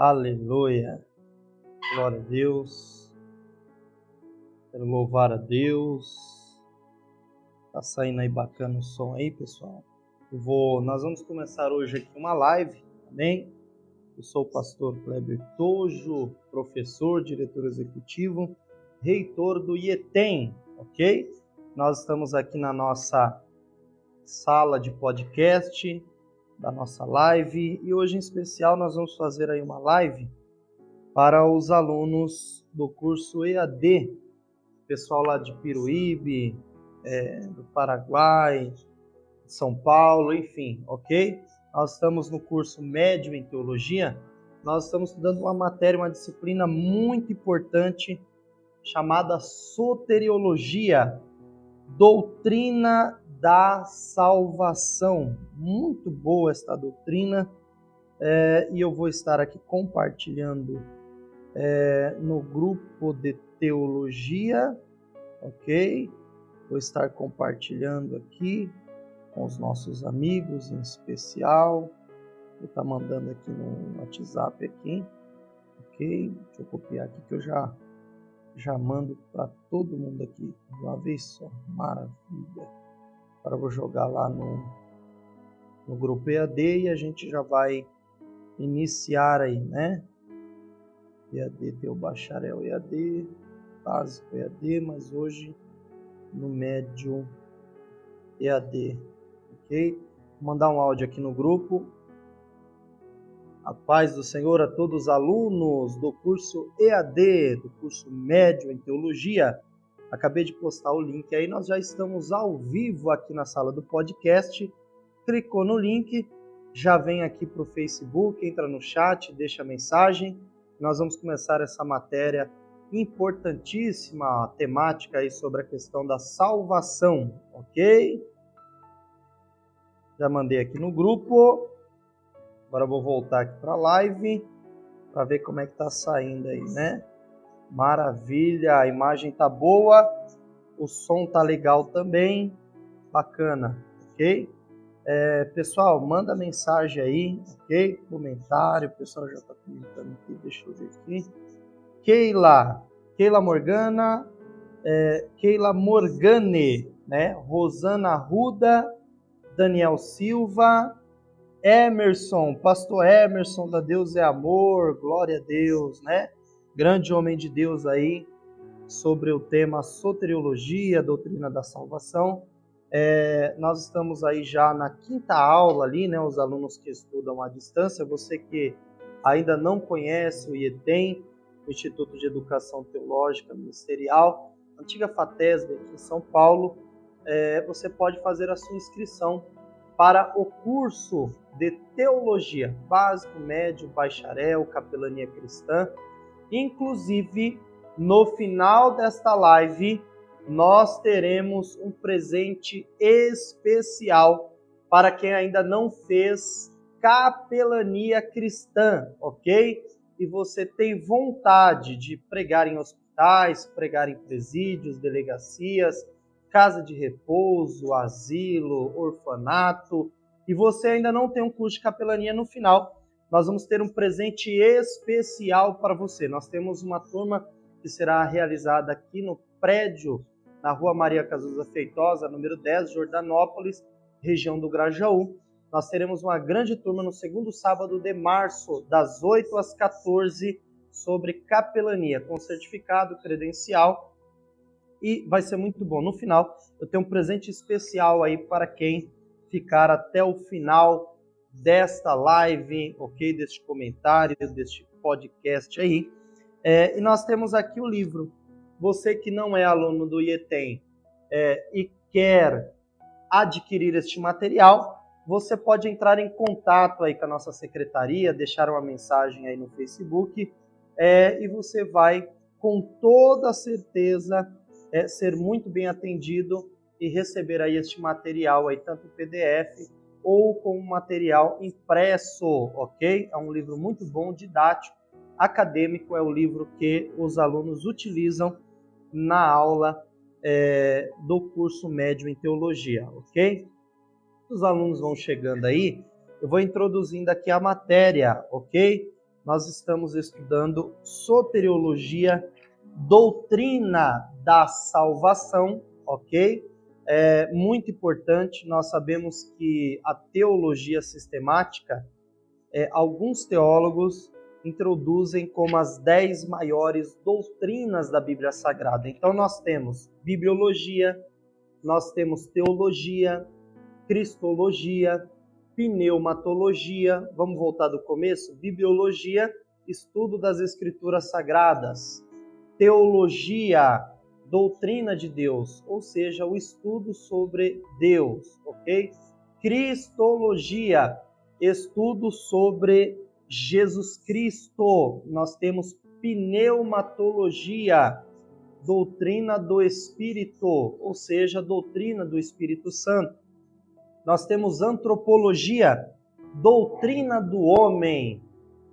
Aleluia. Glória a Deus. Quero louvar a Deus. Tá saindo aí bacana o som aí, pessoal. Nós vamos começar hoje aqui uma live, amém? Eu sou o pastor Kleber Tojo, professor, diretor executivo, reitor do IETEM, ok? Nós estamos aqui na nossa sala de podcast, da nossa live, e hoje em especial nós vamos fazer aí uma live para os alunos do curso EAD, pessoal lá de Piruíbe, do Paraguai, São Paulo, enfim, ok? Nós estamos no curso médio em teologia, nós estamos estudando uma matéria, uma disciplina muito importante, chamada soteriologia, doutrina da salvação. Muito boa esta doutrina, e eu vou estar aqui compartilhando no grupo de teologia, ok? Vou estar compartilhando aqui com os nossos amigos em especial. Vou estar mandando aqui no WhatsApp aqui, ok? Deixa eu copiar aqui que eu já mando para todo mundo aqui de uma vez só. Maravilha! Agora eu vou jogar lá no grupo EAD e a gente já vai iniciar aí, né? EAD tem o bacharel EAD, básico EAD, mas hoje no médio EAD, ok? Vou mandar um áudio aqui no grupo. A paz do Senhor a todos os alunos do curso EAD, do curso médio em teologia. Acabei de postar o link aí, nós já estamos ao vivo aqui na sala do podcast. Clicou no link, já vem aqui para o Facebook, entra no chat, deixa a mensagem. Nós vamos começar essa matéria importantíssima, a temática aí sobre a questão da salvação, ok? Já mandei aqui no grupo. Agora eu vou voltar aqui para a live para ver como é que está saindo aí, né? Maravilha, a imagem tá boa, o som tá legal também, bacana, ok? Pessoal, manda mensagem aí, ok? Comentário, o pessoal já está comentando aqui, deixa eu ver aqui. Keila Morgana, Keila Morgane, né? Rosana Arruda, Daniel Silva, Emerson, pastor Emerson da Deus é Amor, glória a Deus, né? Grande homem de Deus aí, sobre o tema soteriologia, doutrina da salvação. Nós estamos aí já na quinta aula ali, né? Os alunos que estudam à distância, você que ainda não conhece o IETEM, o Instituto de Educação Teológica Ministerial, antiga FATESB aqui em São Paulo, você pode fazer a sua inscrição para o curso de teologia, básico, médio, bacharel, capelania cristã. Inclusive, no final desta live, nós teremos um presente especial para quem ainda não fez capelania cristã, ok? E você tem vontade de pregar em hospitais, pregar em presídios, delegacias, casa de repouso, asilo, orfanato, e você ainda não tem um curso de capelania no final, nós vamos ter um presente especial para você. Nós temos uma turma que será realizada aqui no prédio, na Rua Maria Cazuza Feitosa, número 10, Jordanópolis, região do Grajaú. Nós teremos uma grande turma no segundo sábado de março, das 8 às 14, sobre capelania, com certificado, credencial, e vai ser muito bom. No final, eu tenho um presente especial aí para quem ficar até o final desta live, ok? Deste comentário, deste podcast aí. E nós temos aqui o livro. Você que não é aluno do IETEM e quer adquirir este material, você pode entrar em contato aí com a nossa secretaria, deixar uma mensagem aí no Facebook, e você vai, com toda certeza, ser muito bem atendido e receber aí este material aí, tanto em PDF ou com material impresso, ok? É um livro muito bom, didático, acadêmico, é o livro que os alunos utilizam na aula do curso médio em teologia, ok? Os alunos vão chegando aí, eu vou introduzindo aqui a matéria, ok? nós estamos estudando soteriologia, doutrina da salvação, ok? É muito importante, nós sabemos que a teologia sistemática, alguns teólogos introduzem como as 10 maiores doutrinas da Bíblia Sagrada. Então nós temos bibliologia, nós temos teologia, cristologia, pneumatologia. Vamos voltar do começo? Bibliologia, estudo das Escrituras Sagradas. Teologia, doutrina de Deus, ou seja, o estudo sobre Deus, ok? Cristologia, estudo sobre Jesus Cristo. Nós temos pneumatologia, doutrina do Espírito, ou seja, doutrina do Espírito Santo. Nós temos antropologia, doutrina do homem.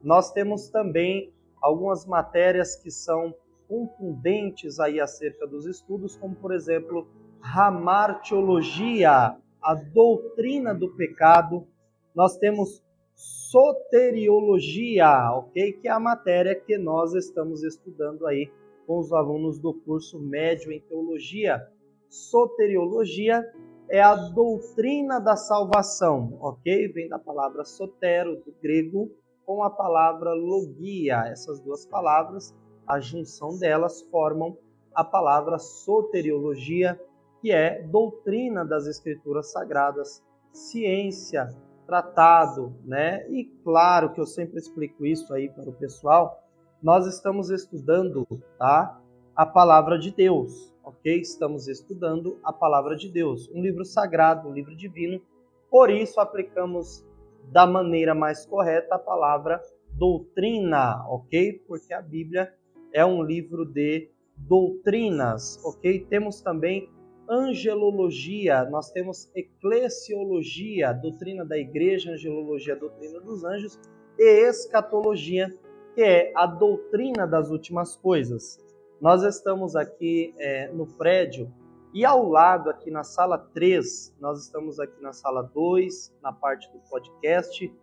Nós temos também algumas matérias que são contundentes aí acerca dos estudos, como por exemplo, hamartiologia, a doutrina do pecado. Nós temos soteriologia, ok? Que é a matéria que nós estamos estudando aí com os alunos do curso médio em teologia. Soteriologia é a doutrina da salvação, ok? Vem da palavra sotero, do grego, com a palavra logia. Essas duas palavras, a junção delas formam a palavra soteriologia, que é doutrina das Escrituras Sagradas, ciência, tratado, né? E claro que eu sempre explico isso aí para o pessoal, nós estamos estudando, tá? A palavra de Deus, ok? Estamos estudando a palavra de Deus, um livro sagrado, um livro divino, por isso aplicamos da maneira mais correta a palavra doutrina, ok? Porque a Bíblia é um livro de doutrinas, ok? Temos também angelologia, nós temos eclesiologia, doutrina da igreja, angelologia, doutrina dos anjos, e escatologia, que é a doutrina das últimas coisas. Nós estamos aqui no prédio e ao lado, aqui na sala 3, nós estamos aqui na sala 2, na parte do podcast,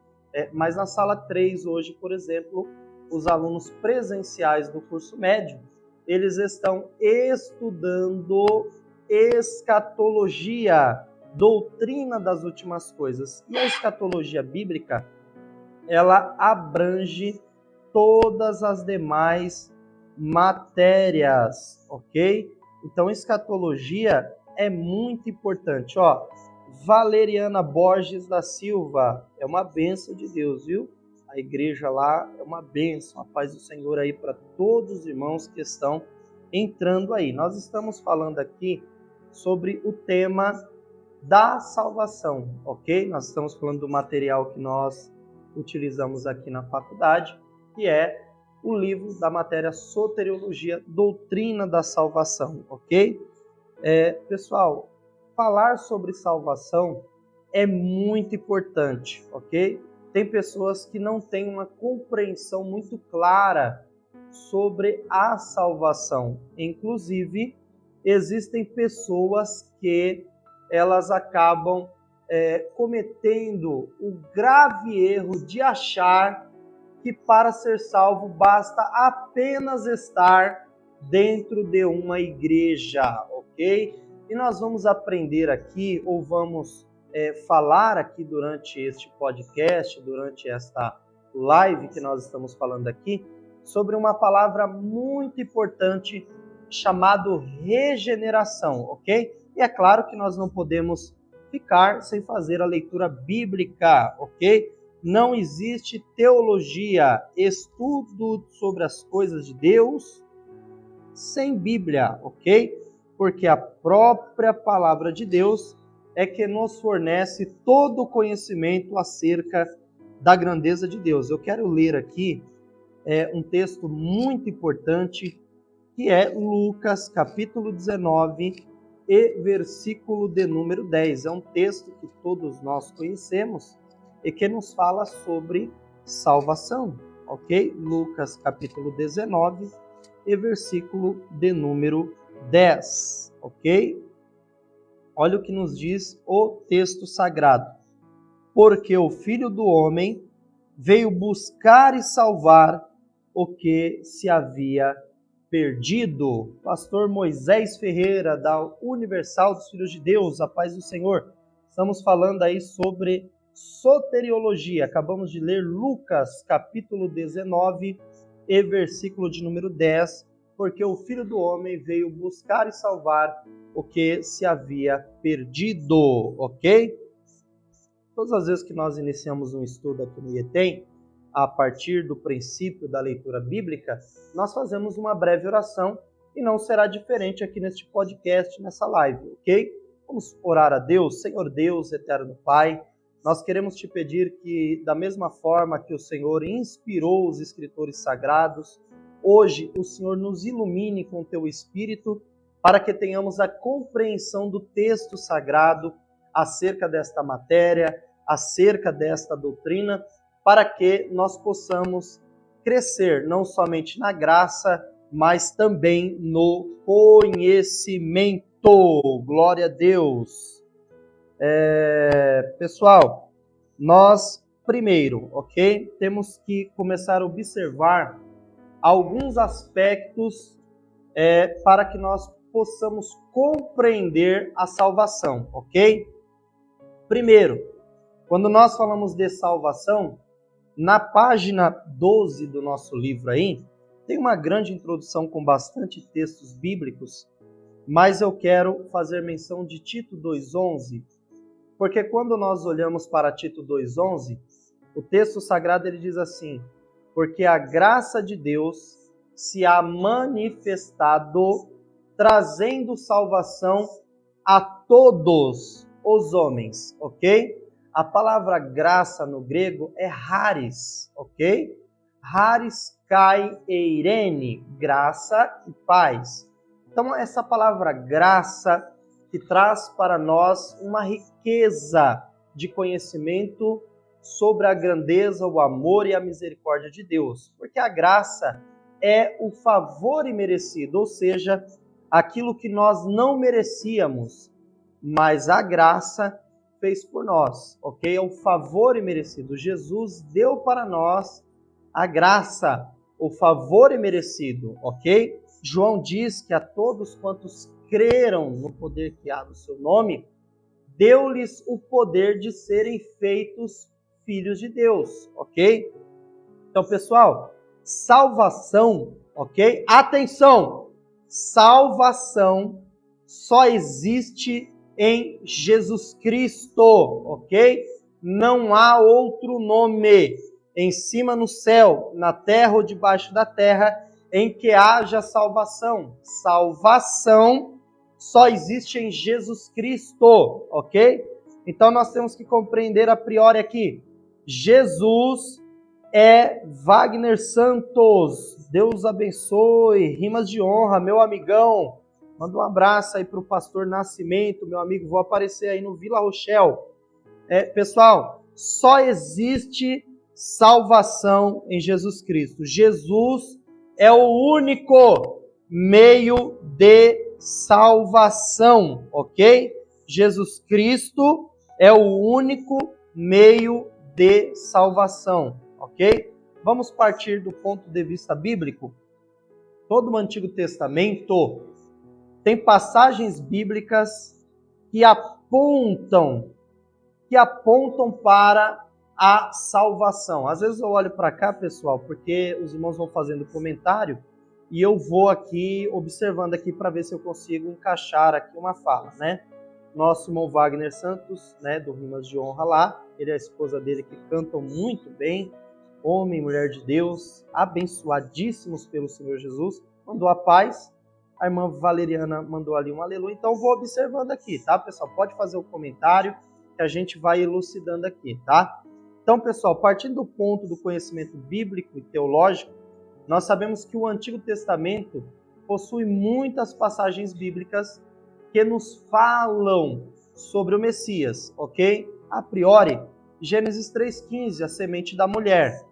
mas na sala 3 hoje, por exemplo, os alunos presenciais do curso médio, eles estão estudando escatologia, doutrina das últimas coisas. E a escatologia bíblica, ela abrange todas as demais matérias, ok? Então, escatologia é muito importante. Ó, Valeriana Borges da Silva, é uma bênção de Deus, viu? A igreja lá é uma bênção, a paz do Senhor aí para todos os irmãos que estão entrando aí. Nós estamos falando aqui sobre o tema da salvação, ok? Nós estamos falando do material que nós utilizamos aqui na faculdade, que é o livro da matéria Soteriologia, Doutrina da Salvação, ok? Pessoal, falar sobre salvação é muito importante, ok? Tem pessoas que não têm uma compreensão muito clara sobre a salvação. Inclusive, existem pessoas que elas acabam cometendo o grave erro de achar que para ser salvo basta apenas estar dentro de uma igreja, ok? E nós vamos aprender aqui, ou vamos falar aqui durante este podcast, durante esta live que nós estamos falando aqui, sobre uma palavra muito importante chamada regeneração, ok? E é claro que nós não podemos ficar sem fazer a leitura bíblica, ok? Não existe teologia, estudo sobre as coisas de Deus, sem Bíblia, ok? Porque a própria palavra de Deus é que nos fornece todo o conhecimento acerca da grandeza de Deus. Eu quero ler aqui um texto muito importante, que é Lucas, capítulo 19, e versículo de número 10. É um texto que todos nós conhecemos e que nos fala sobre salvação, ok? Lucas, capítulo 19, e versículo de número 10, ok? Olha o que nos diz o texto sagrado. Porque o Filho do Homem veio buscar e salvar o que se havia perdido. Pastor Moisés Ferreira, da Universal dos Filhos de Deus, a paz do Senhor. Estamos falando aí sobre soteriologia. Acabamos de ler Lucas, capítulo 19 e versículo de número 10, porque o Filho do Homem veio buscar e salvar o que se havia perdido, ok? Todas as vezes que nós iniciamos um estudo aqui no IETEM, a partir do princípio da leitura bíblica, nós fazemos uma breve oração e não será diferente aqui neste podcast, nessa live, ok? Vamos orar a Deus. Senhor Deus, eterno Pai, nós queremos te pedir que, da mesma forma que o Senhor inspirou os escritores sagrados, hoje o Senhor nos ilumine com o teu Espírito para que tenhamos a compreensão do texto sagrado acerca desta matéria, acerca desta doutrina, para que nós possamos crescer não somente na graça, mas também no conhecimento. Glória a Deus. Pessoal, nós primeiro, ok? Temos que começar a observar alguns aspectos para que nós possamos compreender a salvação, ok? Primeiro, quando nós falamos de salvação, na página 12 do nosso livro aí, tem uma grande introdução com bastante textos bíblicos, mas eu quero fazer menção de Tito 2,11, porque quando nós olhamos para Tito 2,11, o texto sagrado ele diz assim: porque a graça de Deus se há manifestado, trazendo salvação a todos os homens, ok? A palavra graça no grego é charis, ok? Charis kai eirene, graça e paz. Então, essa palavra graça que traz para nós uma riqueza de conhecimento sobre a grandeza, o amor e a misericórdia de Deus. Porque a graça é o favor imerecido, ou seja, aquilo que nós não merecíamos, mas a graça fez por nós, ok? É o favor imerecido. Jesus deu para nós a graça, o favor imerecido, ok? João diz que a todos quantos creram no poder que há no seu nome, deu-lhes o poder de serem feitos filhos de Deus, ok? Então, pessoal, salvação, ok? Atenção! Salvação só existe em Jesus Cristo, ok? Não há outro nome em cima no céu, na terra ou debaixo da terra em que haja salvação. Salvação só existe em Jesus Cristo, ok? Então nós temos que compreender a priori aqui. Jesus é Wagner Santos. Deus abençoe. Rimas de honra, meu amigão. Manda um abraço aí para o pastor Nascimento, meu amigo. Vou aparecer aí no Vila Rochelle. Pessoal, só existe salvação em Jesus Cristo. Jesus é o único meio de salvação, ok? Jesus Cristo é o único meio de salvação, ok? Vamos partir do ponto de vista bíblico. Todo o Antigo Testamento tem passagens bíblicas que apontam para a salvação. Às vezes eu olho para cá, pessoal, porque os irmãos vão fazendo comentário e eu vou aqui observando aqui para ver se eu consigo encaixar aqui uma fala, né? Nosso irmão Wagner Santos, né, do Rimas de Honra lá, ele e a esposa dele que cantam muito bem, homem e mulher de Deus, abençoadíssimos pelo Senhor Jesus, mandou a paz. A irmã Valeriana mandou ali um aleluia. Então, vou observando aqui, tá, pessoal? Pode fazer o comentário que a gente vai elucidando aqui, tá? Então, pessoal, partindo do ponto do conhecimento bíblico e teológico, nós sabemos que o Antigo Testamento possui muitas passagens bíblicas que nos falam sobre o Messias, ok? A priori, Gênesis 3,15, a semente da mulher.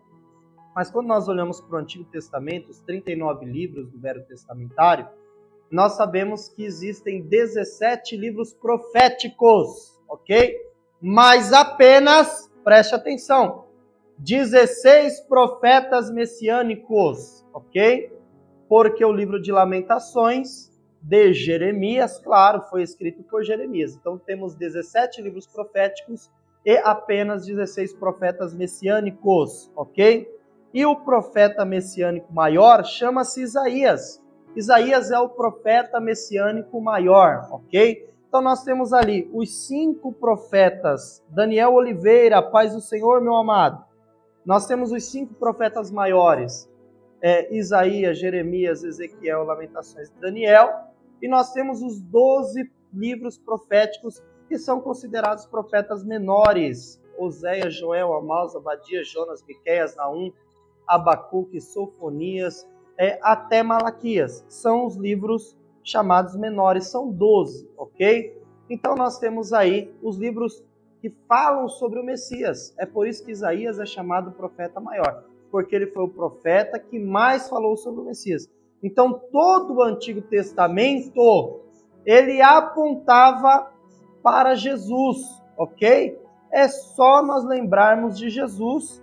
Mas quando nós olhamos para o Antigo Testamento, os 39 livros do Velho Testamentário, nós sabemos que existem 17 livros proféticos, ok? Mas apenas, preste atenção, 16 profetas messiânicos, ok? Porque o livro de Lamentações de Jeremias, claro, foi escrito por Jeremias. Então temos 17 livros proféticos e apenas 16 profetas messiânicos, ok? E o profeta messiânico maior chama-se Isaías. Isaías é o profeta messiânico maior, ok? Então nós temos ali os 5 profetas. Daniel Oliveira, paz do Senhor, meu amado. Nós temos os 5 profetas maiores. Isaías, Jeremias, Ezequiel, Lamentações e Daniel. E nós temos os 12 livros proféticos que são considerados profetas menores. Oséias, Joel, Amós, Obadias, Jonas, Miqueias, Naum, Abacuque, Sofonias, até Malaquias. São os livros chamados menores, são 12, ok? Então nós temos aí os livros que falam sobre o Messias. É por isso que Isaías é chamado profeta maior, porque ele foi o profeta que mais falou sobre o Messias. Então todo o Antigo Testamento, ele apontava para Jesus, ok? É só nós lembrarmos de Jesus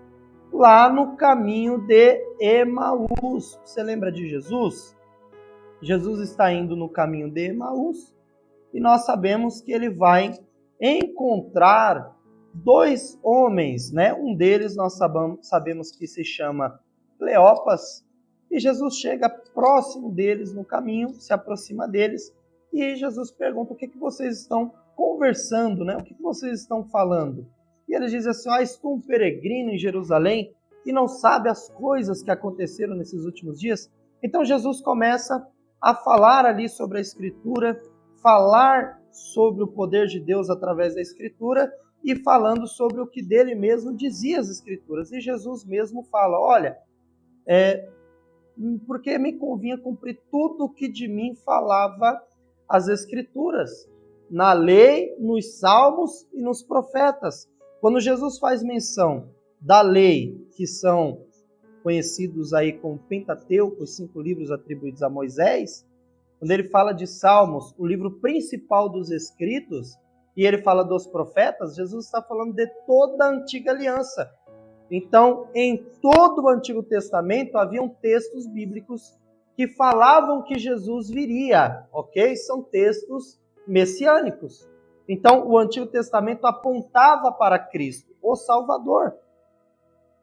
lá no caminho de Emaús. Você lembra de Jesus? Jesus está indo no caminho de Emaús e nós sabemos que ele vai encontrar 2 homens, né? Um deles nós sabemos que se chama Cleopas, e Jesus chega próximo deles no caminho, se aproxima deles, e Jesus pergunta: o que vocês estão conversando, né? O que vocês estão falando? E ele diz assim: estou um peregrino em Jerusalém e não sabe as coisas que aconteceram nesses últimos dias. Então Jesus começa a falar ali sobre a Escritura, falar sobre o poder de Deus através da Escritura e falando sobre o que dele mesmo dizia as Escrituras. E Jesus mesmo fala: olha, porque me convinha cumprir tudo o que de mim falava as Escrituras, na lei, nos salmos e nos profetas. Quando Jesus faz menção da lei, que são conhecidos aí como Pentateuco, os 5 livros atribuídos a Moisés, quando ele fala de Salmos, o livro principal dos escritos, e ele fala dos profetas, Jesus está falando de toda a antiga aliança. Então, em todo o Antigo Testamento, haviam textos bíblicos que falavam que Jesus viria, ok? São textos messiânicos. Então, o Antigo Testamento apontava para Cristo, o Salvador.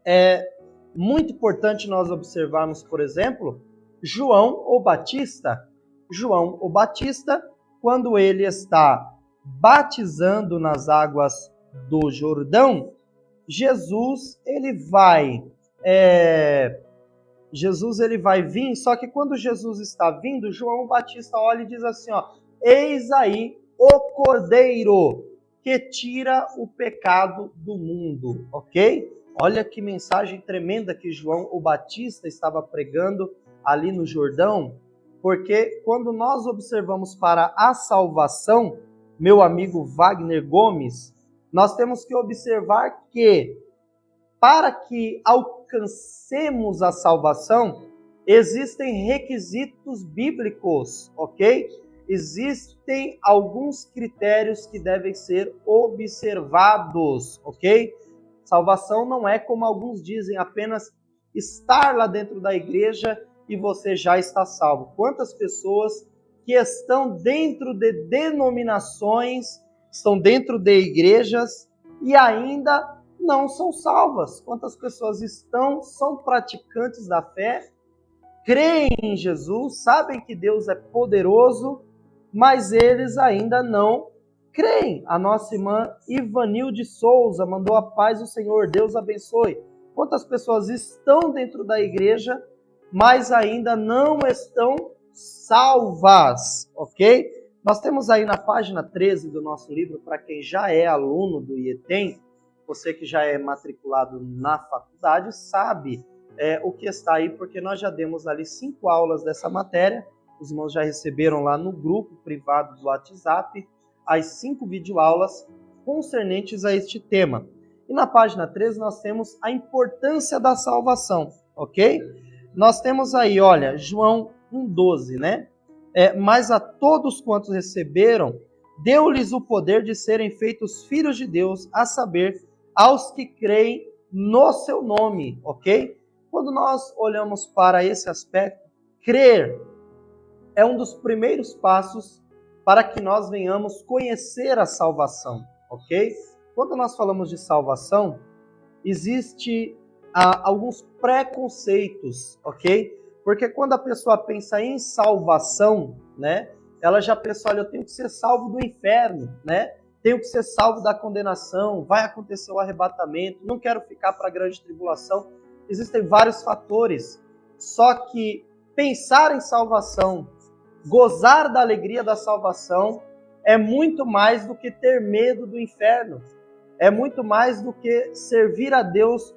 É muito importante nós observarmos, por exemplo, João o Batista. João o Batista, quando ele está batizando nas águas do Jordão, Jesus ele vai vir, só que quando Jesus está vindo, João Batista olha e diz assim: eis aí o Cordeiro que tira o pecado do mundo, ok? Olha que mensagem tremenda que João o Batista estava pregando ali no Jordão, porque quando nós observamos para a salvação, meu amigo Wagner Gomes, nós temos que observar que para que alcancemos a salvação, existem requisitos bíblicos, ok? Existem alguns critérios que devem ser observados, ok? Salvação não é, como alguns dizem, apenas estar lá dentro da igreja e você já está salvo. Quantas pessoas que estão dentro de denominações, estão dentro de igrejas e ainda não são salvas? Quantas pessoas são praticantes da fé, creem em Jesus, sabem que Deus é poderoso, mas eles ainda não creem. A nossa irmã Ivanilde Souza mandou: a paz do Senhor, Deus abençoe. Quantas pessoas estão dentro da igreja, mas ainda não estão salvas, ok? Nós temos aí na página 13 do nosso livro, para quem já é aluno do IETEM, você que já é matriculado na faculdade, sabe o que está aí, porque nós já demos ali 5 aulas dessa matéria, os irmãos já receberam lá no grupo privado do WhatsApp, as 5 videoaulas concernentes a este tema. E na página 13 nós temos a importância da salvação, ok? Nós temos aí, olha, João 1,12, né? Mas a todos quantos receberam, deu-lhes o poder de serem feitos filhos de Deus, a saber, aos que creem no seu nome, ok? Quando nós olhamos para esse aspecto, crer é um dos primeiros passos para que nós venhamos conhecer a salvação, ok? Quando nós falamos de salvação, existe alguns preconceitos, ok? Porque quando a pessoa pensa em salvação, né, ela já pensa, olha, eu tenho que ser salvo do inferno, né? Tenho que ser salvo da condenação, vai acontecer o arrebatamento, não quero ficar para a grande tribulação. Existem vários fatores. Só que pensar em salvação, gozar da alegria da salvação, é muito mais do que ter medo do inferno. É muito mais do que servir a Deus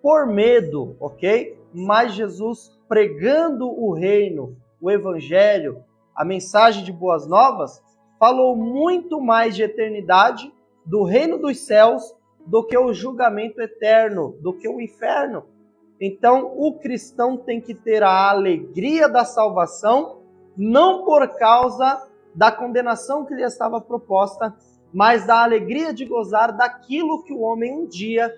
por medo, ok? Mas Jesus pregando o reino, o evangelho, a mensagem de boas novas, falou muito mais de eternidade, do reino dos céus, do que o julgamento eterno, do que o inferno. Então, o cristão tem que ter a alegria da salvação, não por causa da condenação que lhe estava proposta, mas da alegria de gozar daquilo que o homem um dia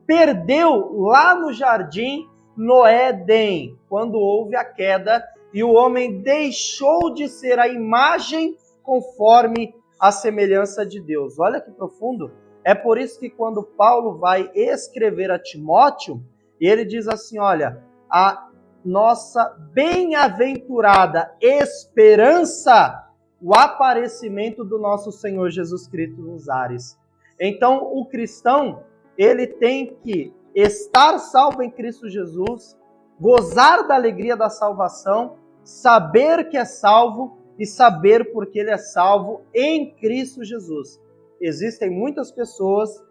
perdeu lá no jardim, no Éden, quando houve a queda e o homem deixou de ser a imagem conforme a semelhança de Deus. Olha que profundo. É por isso que quando Paulo vai escrever a Timóteo, ele diz assim, olha, a nossa bem-aventurada esperança, o aparecimento do nosso Senhor Jesus Cristo nos ares. Então, o cristão, ele tem que estar salvo em Cristo Jesus, gozar da alegria da salvação, saber que é salvo e saber porque ele é salvo em Cristo Jesus. Existem muitas pessoas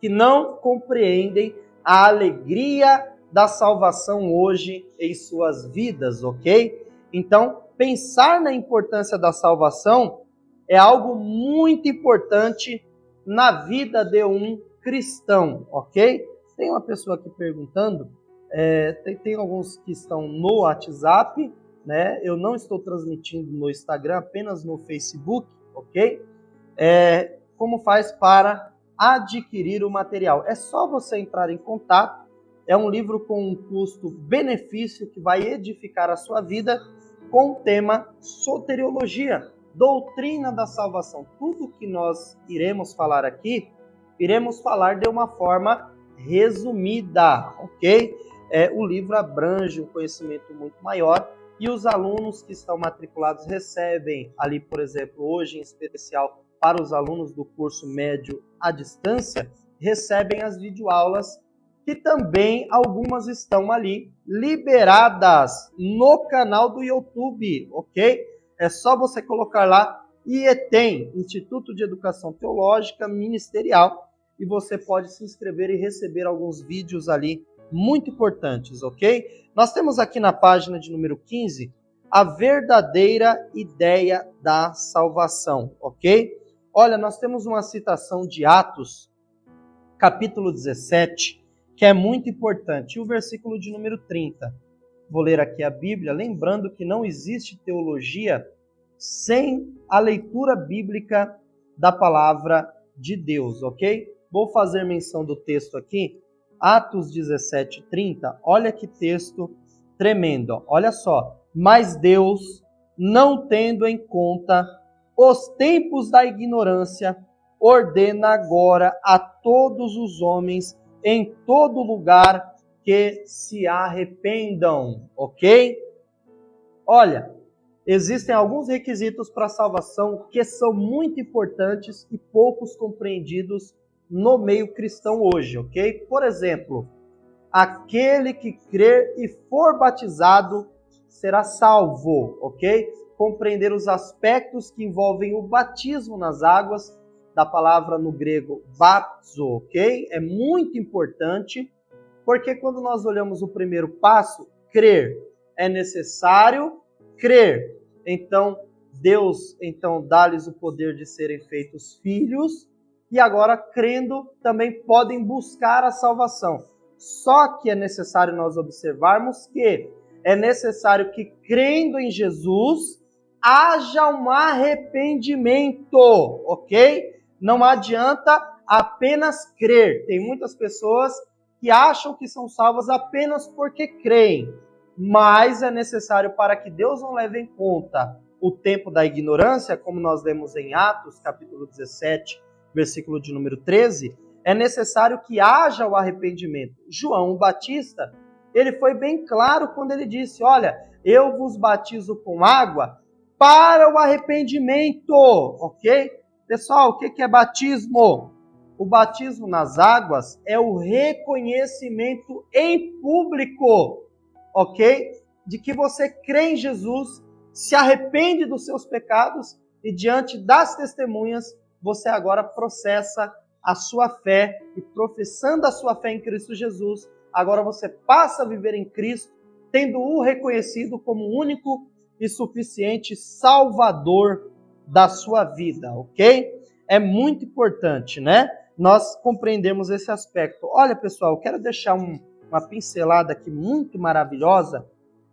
que não compreendem a alegria da salvação hoje em suas vidas, ok? Então, pensar na importância da salvação é algo muito importante na vida de um cristão, ok? Tem uma pessoa aqui perguntando, tem alguns que estão no WhatsApp, né? Eu não estou transmitindo no Instagram, apenas no Facebook, ok? Como faz para adquirir o material? É só você entrar em contato. É um livro com um custo-benefício que vai edificar a sua vida com o tema soteriologia, doutrina da salvação. Tudo que nós iremos falar aqui, iremos falar de uma forma resumida, ok? O livro abrange um conhecimento muito maior e os alunos que estão matriculados recebem ali, por exemplo, hoje em especial para os alunos do curso médio à distância, recebem as videoaulas que também algumas estão ali liberadas no canal do YouTube, ok? É só você colocar lá IETEM, Instituto de Educação Teológica Ministerial, e você pode se inscrever e receber alguns vídeos ali muito importantes, ok? Nós temos aqui na página de número 15 a verdadeira ideia da salvação, ok? Olha, nós temos uma citação de Atos, capítulo 17, que é muito importante, e o versículo de número 30. Vou ler aqui a Bíblia, lembrando que não existe teologia sem a leitura bíblica da palavra de Deus, ok? Vou fazer menção do texto aqui, Atos 17, 30. Olha que texto tremendo, ó. Olha só. Mas Deus, não tendo em conta os tempos da ignorância, ordena agora a todos os homens em todo lugar que se arrependam, ok? Olha, existem alguns requisitos para a salvação que são muito importantes e poucos compreendidos no meio cristão hoje, ok? Por exemplo, aquele que crer e for batizado será salvo, ok? Compreender os aspectos que envolvem o batismo nas águas, da palavra no grego baptizo, ok? É muito importante, porque quando nós olhamos o primeiro passo, crer, é necessário crer. Então, Deus dá-lhes o poder de serem feitos filhos, e agora, crendo, também podem buscar a salvação. Só que é necessário nós observarmos que é necessário que, crendo em Jesus, haja um arrependimento, ok? Não adianta apenas crer. Tem muitas pessoas que acham que são salvas apenas porque creem, mas é necessário para que Deus não leve em conta o tempo da ignorância, como nós lemos em Atos, capítulo 17, versículo de número 13, é necessário que haja o arrependimento. João Batista, ele foi bem claro quando ele disse, olha, eu vos batizo com água para o arrependimento, ok? Pessoal, o que é batismo? O batismo nas águas é o reconhecimento em público, ok? De que você crê em Jesus, se arrepende dos seus pecados e diante das testemunhas, você agora processa a sua fé e professando a sua fé em Cristo Jesus, agora você passa a viver em Cristo, tendo-o reconhecido como único e suficiente Salvador da sua vida, ok? É muito importante, né? Nós compreendemos esse aspecto. Olha, pessoal, eu quero deixar uma pincelada aqui muito maravilhosa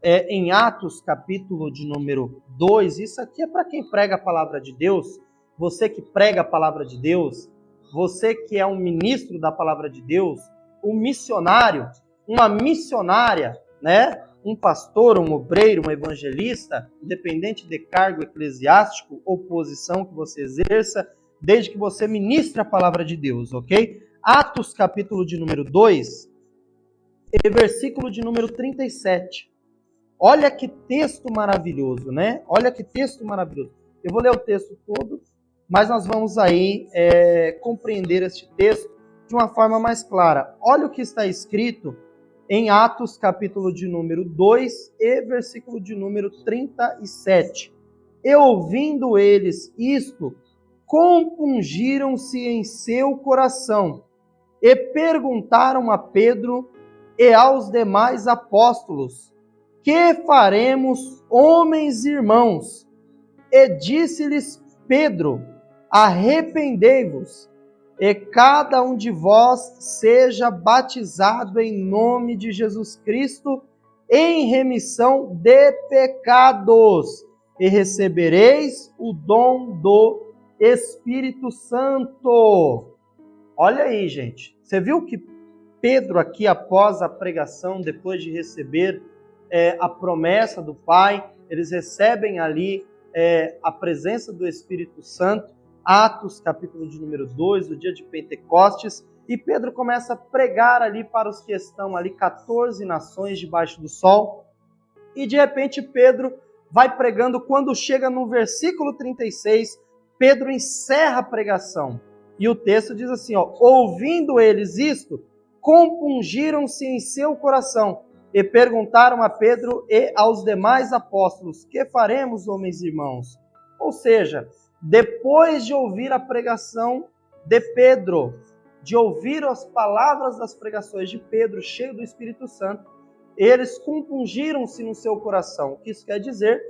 em Atos, capítulo de número 2. Isso aqui é para quem prega a palavra de Deus. Você que prega a palavra de Deus, você que é um ministro da palavra de Deus, um missionário, uma missionária, né? Um pastor, um obreiro, um evangelista, independente de cargo eclesiástico ou posição que você exerça, desde que você ministre a palavra de Deus, ok? Atos, capítulo de número 2, e versículo de número 37. Olha que texto maravilhoso, né? Olha que texto maravilhoso. Eu vou ler o texto todo, mas nós vamos aí compreender este texto de uma forma mais clara. Olha o que está escrito em Atos, capítulo de número 2 e versículo de número 37. E ouvindo eles isto, compungiram-se em seu coração e perguntaram a Pedro e aos demais apóstolos, que faremos, homens e irmãos? E disse-lhes Pedro, arrependei-vos, e cada um de vós seja batizado em nome de Jesus Cristo, em remissão de pecados, e recebereis o dom do Espírito Santo. Olha aí, gente. Você viu que Pedro aqui, após a pregação, depois de receber a promessa do Pai, eles recebem ali a presença do Espírito Santo, Atos, capítulo de número 2, o dia de Pentecostes, e Pedro começa a pregar ali para os que estão ali, 14 nações debaixo do sol, e de repente Pedro vai pregando, quando chega no versículo 36, Pedro encerra a pregação, e o texto diz assim, ó, ouvindo eles isto, compungiram-se em seu coração, e perguntaram a Pedro e aos demais apóstolos, que faremos, homens e irmãos? Ou seja, depois de ouvir a pregação de Pedro, de ouvir as palavras das pregações de Pedro, cheio do Espírito Santo, eles compungiram-se no seu coração. O que isso quer dizer?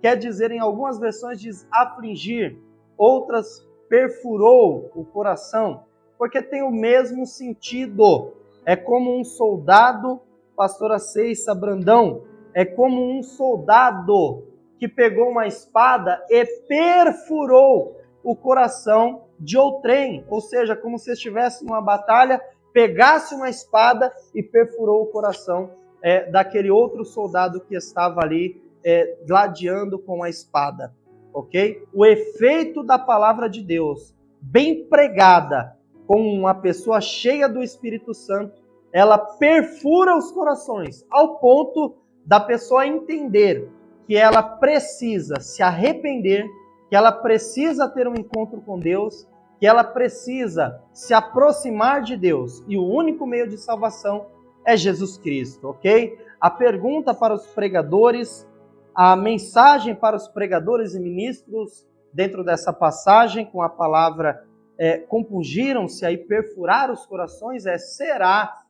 Quer dizer, em algumas versões diz afligir, outras perfurou o coração, porque tem o mesmo sentido. É como um soldado, pastora Ceissa Brandão, é como um soldado que pegou uma espada e perfurou o coração de outrem, ou seja, como se estivesse numa batalha, pegasse uma espada e perfurou o coração daquele outro soldado que estava ali gladiando com a espada, ok? O efeito da palavra de Deus, bem pregada, com uma pessoa cheia do Espírito Santo, ela perfura os corações, ao ponto da pessoa entender que ela precisa se arrepender, que ela precisa ter um encontro com Deus, que ela precisa se aproximar de Deus. E o único meio de salvação é Jesus Cristo, ok? A pergunta para os pregadores, a mensagem para os pregadores e ministros dentro dessa passagem com a palavra compungiram-se, aí perfurar os corações, será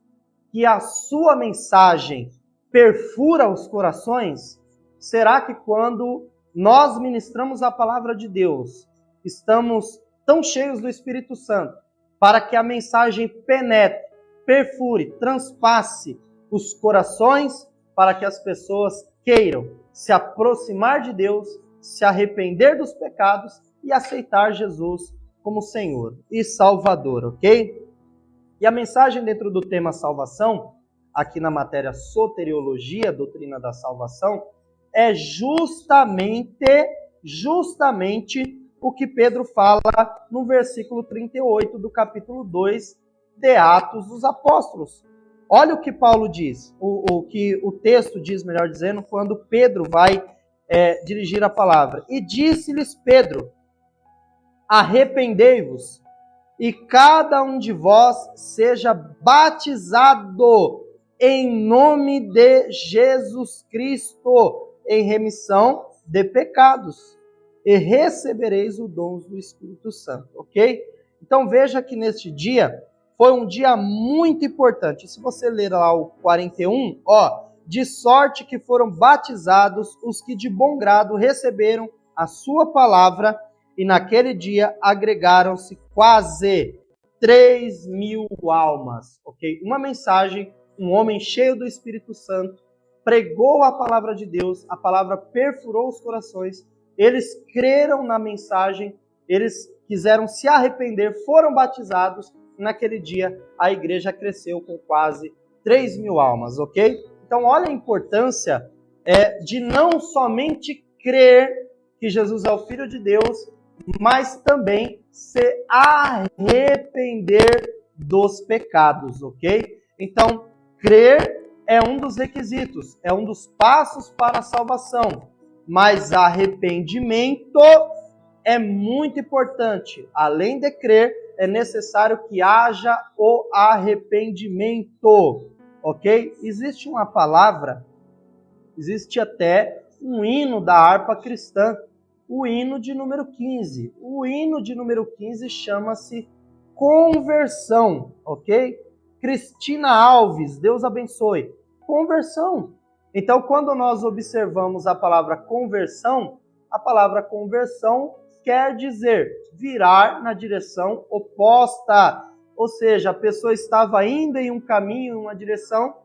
que a sua mensagem perfura os corações? Será que quando nós ministramos a palavra de Deus, estamos tão cheios do Espírito Santo, para que a mensagem penetre, perfure, transpasse os corações, para que as pessoas queiram se aproximar de Deus, se arrepender dos pecados e aceitar Jesus como Senhor e Salvador, ok? E a mensagem dentro do tema salvação, aqui na matéria soteriologia, doutrina da salvação, é justamente o que Pedro fala no versículo 38 do capítulo 2 de Atos dos Apóstolos. Olha o que Paulo diz, o que o texto diz, melhor dizendo, quando Pedro vai dirigir a palavra. E disse-lhes Pedro: arrependei-vos, e cada um de vós seja batizado em nome de Jesus Cristo, em remissão de pecados, e recebereis o dom do Espírito Santo, ok? Então veja que neste dia foi um dia muito importante. Se você ler lá o 41, de sorte que foram batizados os que de bom grado receberam a sua palavra, e naquele dia agregaram-se quase 3.000 almas, ok? Uma mensagem, um homem cheio do Espírito Santo pregou a palavra de Deus, a palavra perfurou os corações, eles creram na mensagem, eles quiseram se arrepender, foram batizados, e naquele dia a igreja cresceu com quase 3.000 almas, ok? Então olha a importância de não somente crer que Jesus é o Filho de Deus, mas também se arrepender dos pecados, ok? Então, crer é um dos requisitos, é um dos passos para a salvação, mas arrependimento é muito importante. Além de crer, é necessário que haja o arrependimento, ok? Existe uma palavra, existe até um hino da harpa cristã, o hino de número 15. O hino de número 15 chama-se Conversão, ok? Cristina Alves, Deus abençoe. Conversão. Então, quando nós observamos a palavra conversão quer dizer virar na direção oposta. Ou seja, a pessoa estava indo em um caminho, em uma direção,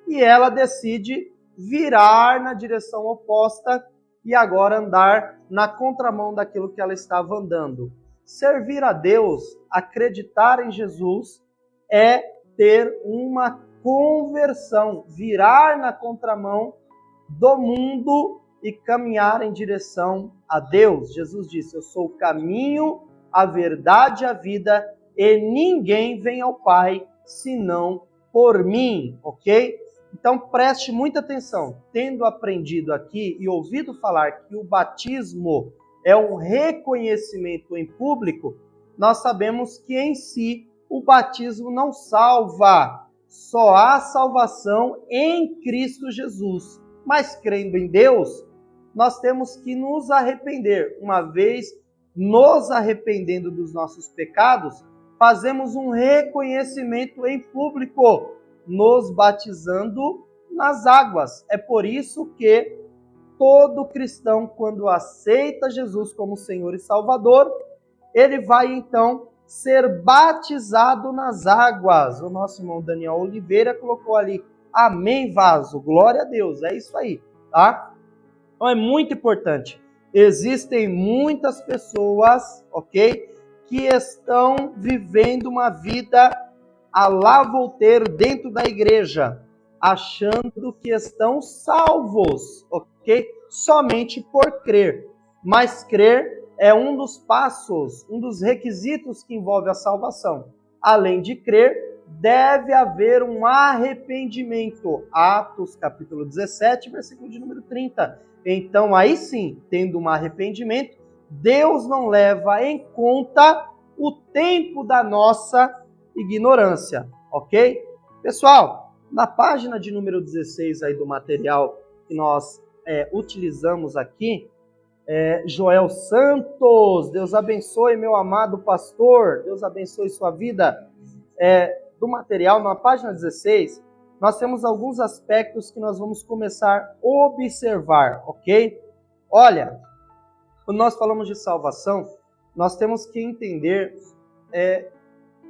e ela decide virar na direção oposta e agora andar na contramão daquilo que ela estava andando. Servir a Deus, acreditar em Jesus, é ter uma conversão, virar na contramão do mundo e caminhar em direção a Deus. Jesus disse: eu sou o caminho, a verdade e a vida, e ninguém vem ao Pai senão por mim, ok? Então preste muita atenção. Tendo aprendido aqui e ouvido falar que o batismo é um reconhecimento em público, nós sabemos que em si o batismo não salva. Só há salvação em Cristo Jesus. Mas crendo em Deus, nós temos que nos arrepender. Uma vez nos arrependendo dos nossos pecados, fazemos um reconhecimento em público, nos batizando nas águas. É por isso que todo cristão, quando aceita Jesus como Senhor e Salvador, ele vai então ser batizado nas águas. O nosso irmão Daniel Oliveira colocou ali, amém, vaso, glória a Deus, é isso aí, tá? Então é muito importante. Existem muitas pessoas, ok, que estão vivendo uma vida a lá volteiro dentro da igreja, achando que estão salvos, ok? Somente por crer. Mas crer é um dos passos, um dos requisitos que envolve a salvação. Além de crer, deve haver um arrependimento. Atos capítulo 17, versículo de número 30. Então, aí sim, tendo um arrependimento, Deus não leva em conta o tempo da nossa ignorância, ok? Pessoal, na página de número 16 aí do material que nós utilizamos aqui, Joel Santos, Deus abençoe meu amado pastor, Deus abençoe sua vida, do material, na página 16, nós temos alguns aspectos que nós vamos começar a observar, ok? Olha, quando nós falamos de salvação, nós temos que entender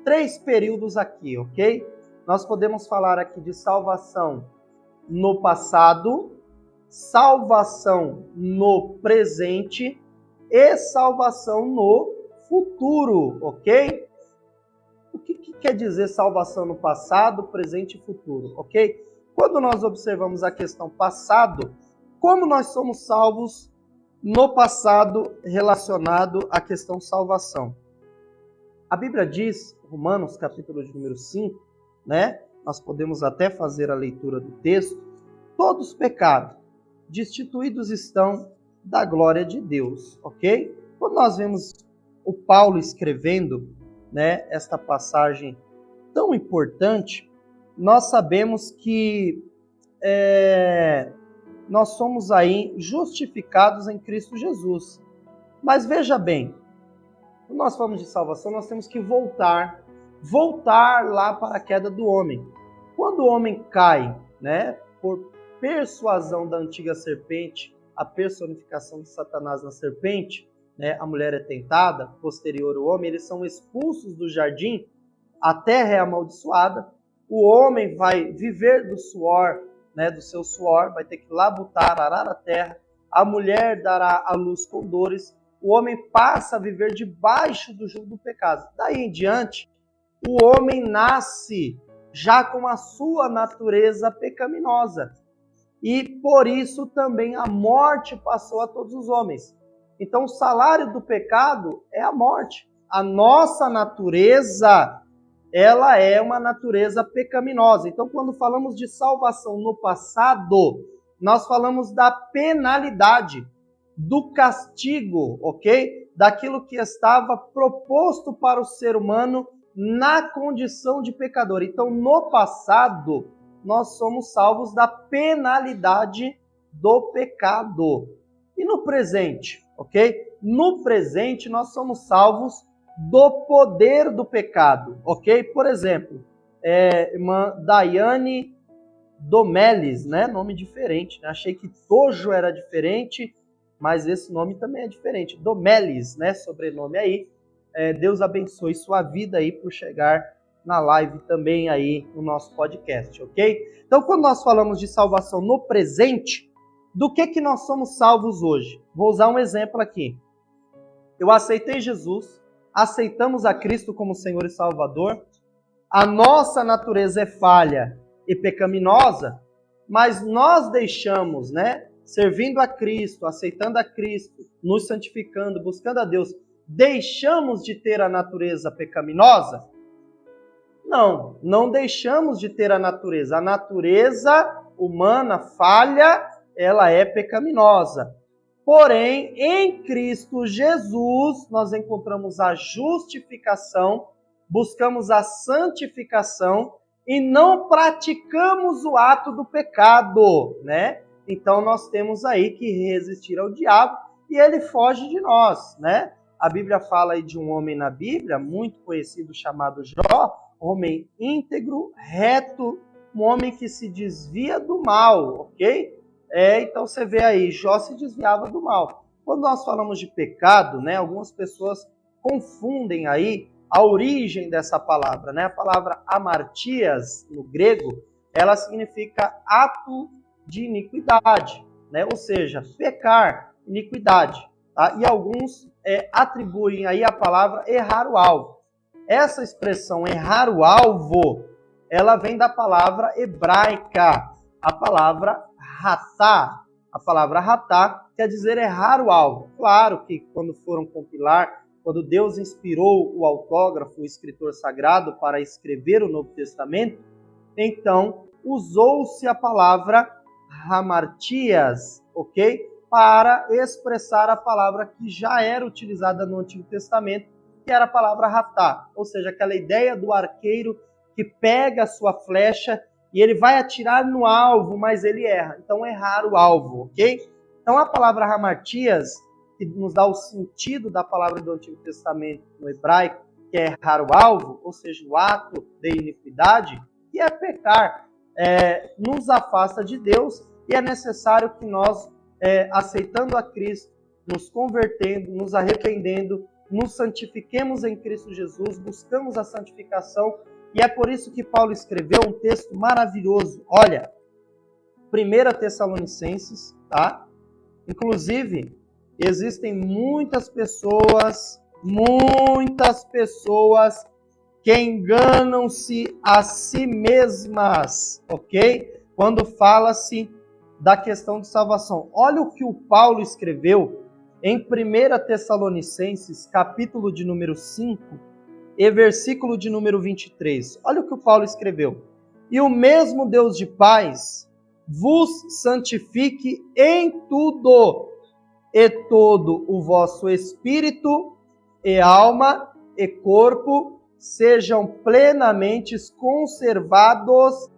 3 períodos aqui, ok? Nós podemos falar aqui de salvação no passado, salvação no presente e salvação no futuro, ok? O que quer dizer salvação no passado, presente e futuro, ok? Quando nós observamos a questão passado, como nós somos salvos no passado relacionado à questão salvação? A Bíblia diz, Romanos capítulo de número 5, né? Nós podemos até fazer a leitura do texto. Todos pecaram, destituídos estão da glória de Deus, ok? Quando nós vemos o Paulo escrevendo, né, esta passagem tão importante, nós sabemos que nós somos aí justificados em Cristo Jesus. Mas veja bem, quando nós falamos de salvação, nós temos que voltar lá para a queda do homem. Quando o homem cai, né, por persuasão da antiga serpente, a personificação de Satanás na serpente, né, a mulher é tentada, posterior ao homem, eles são expulsos do jardim, a terra é amaldiçoada, o homem vai viver do suor, né, do seu suor, vai ter que labutar, arar a terra, a mulher dará à luz com dores, o homem passa a viver debaixo do jugo do pecado. Daí em diante, o homem nasce já com a sua natureza pecaminosa. E por isso também a morte passou a todos os homens. Então o salário do pecado é a morte. A nossa natureza, ela é uma natureza pecaminosa. Então quando falamos de salvação no passado, nós falamos da penalidade, do castigo, ok? Daquilo que estava proposto para o ser humano na condição de pecador. Então no passado, nós somos salvos da penalidade do pecado. E no presente, ok? No presente, nós somos salvos do poder do pecado, ok? Por exemplo, irmã Daiane Domeles, né? Nome diferente, né? Achei que Tojo era diferente, mas esse nome também é diferente. Domeles, né? Sobrenome aí. Deus abençoe sua vida aí por chegar na live também aí no nosso podcast, ok? Então, quando nós falamos de salvação no presente, do que nós somos salvos hoje? Vou usar um exemplo aqui. Eu aceitei Jesus, aceitamos a Cristo como Senhor e Salvador, a nossa natureza é falha e pecaminosa, mas nós deixamos, né, servindo a Cristo, aceitando a Cristo, nos santificando, buscando a Deus, deixamos de ter a natureza pecaminosa? Não deixamos de ter a natureza. A natureza humana falha, ela é pecaminosa. Porém, em Cristo Jesus, nós encontramos a justificação, buscamos a santificação e não praticamos o ato do pecado, né? Então, nós temos aí que resistir ao diabo e ele foge de nós, né? A Bíblia fala aí de um homem na Bíblia, muito conhecido, chamado Jó, homem íntegro, reto, um homem que se desvia do mal, ok? Então você vê aí, Jó se desviava do mal. Quando nós falamos de pecado, né, algumas pessoas confundem aí a origem dessa palavra, né? A palavra amartias, no grego, ela significa ato de iniquidade, né? Ou seja, pecar, iniquidade. Tá? E alguns atribuem aí a palavra errar o alvo. Essa expressão errar o alvo, ela vem da palavra hebraica, a palavra ratá. A palavra ratá quer dizer errar o alvo. Claro que quando foram compilar, quando Deus inspirou o autógrafo, o escritor sagrado, para escrever o Novo Testamento, então usou-se a palavra hamartias, ok? Para expressar a palavra que já era utilizada no Antigo Testamento, que era a palavra ratá, ou seja, aquela ideia do arqueiro que pega a sua flecha e ele vai atirar no alvo, mas ele erra. Então, errar o alvo, ok? Então, a palavra hamartias, que nos dá o sentido da palavra do Antigo Testamento no hebraico, que é errar o alvo, ou seja, o ato de iniquidade, que é pecar, nos afasta de Deus e é necessário que nós, aceitando a Cristo, nos convertendo, nos arrependendo, nos santifiquemos em Cristo Jesus, buscamos a santificação, e é por isso que Paulo escreveu um texto maravilhoso. Olha, 1 Tessalonicenses, tá? Inclusive, existem muitas pessoas que enganam-se a si mesmas, ok? Quando fala-se da questão de salvação. Olha o que o Paulo escreveu em 1 Tessalonicenses, capítulo de número 5, e versículo de número 23. Olha o que o Paulo escreveu. E o mesmo Deus de paz vos santifique em tudo, e todo o vosso espírito, e alma, e corpo, sejam plenamente conservados,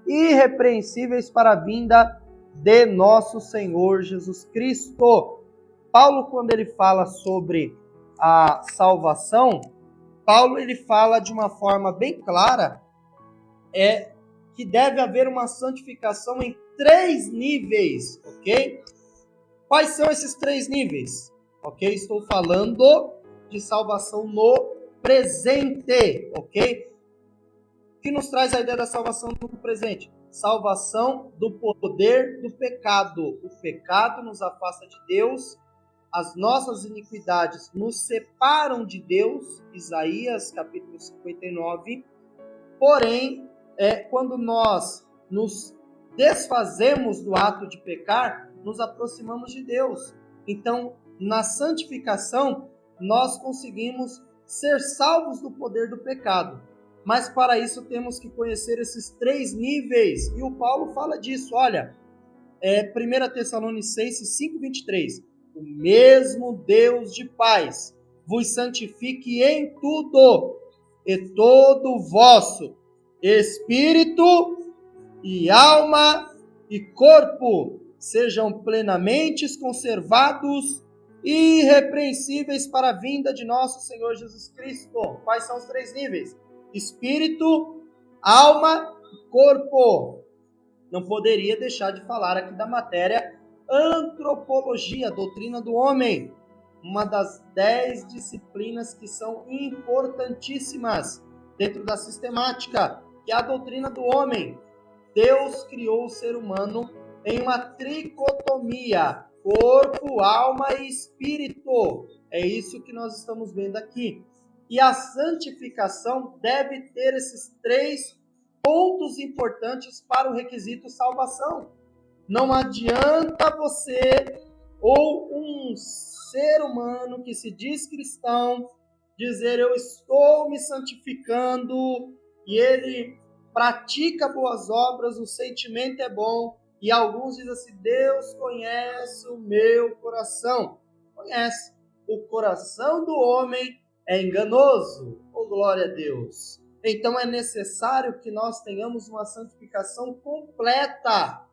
irrepreensíveis para a vinda de nosso Senhor Jesus Cristo. Paulo, quando ele fala sobre a salvação, Paulo ele fala de uma forma bem clara, que deve haver uma santificação em 3 níveis, ok? Quais são esses 3 níveis? Ok? Estou falando de salvação no presente, ok? O que nos traz a ideia da salvação no presente? Salvação do poder do pecado. O pecado nos afasta de Deus, as nossas iniquidades nos separam de Deus, Isaías capítulo 59, porém, quando nós nos desfazemos do ato de pecar, nos aproximamos de Deus. Então, na santificação, nós conseguimos ser salvos do poder do pecado. Mas para isso temos que conhecer esses 3 níveis. E o Paulo fala disso, olha, 1 Tessalonicenses 5:23. O mesmo Deus de paz vos santifique em tudo, e todo o vosso espírito e alma e corpo sejam plenamente conservados e irrepreensíveis para a vinda de nosso Senhor Jesus Cristo. Quais são os 3 níveis? Espírito, alma e corpo. Não poderia deixar de falar aqui da matéria antropologia, doutrina do homem. Uma das 10 disciplinas que são importantíssimas dentro da sistemática, que é a doutrina do homem. Deus criou o ser humano em uma tricotomia, corpo, alma e espírito. É isso que nós estamos vendo aqui. E a santificação deve ter esses 3 pontos importantes para o requisito salvação. Não adianta você ou um ser humano que se diz cristão dizer eu estou me santificando e ele pratica boas obras, o sentimento é bom, e alguns dizem assim, Deus conhece o meu coração. Conhece. O coração do homem é enganoso. Oh, glória a Deus. Então é necessário que nós tenhamos uma santificação completa,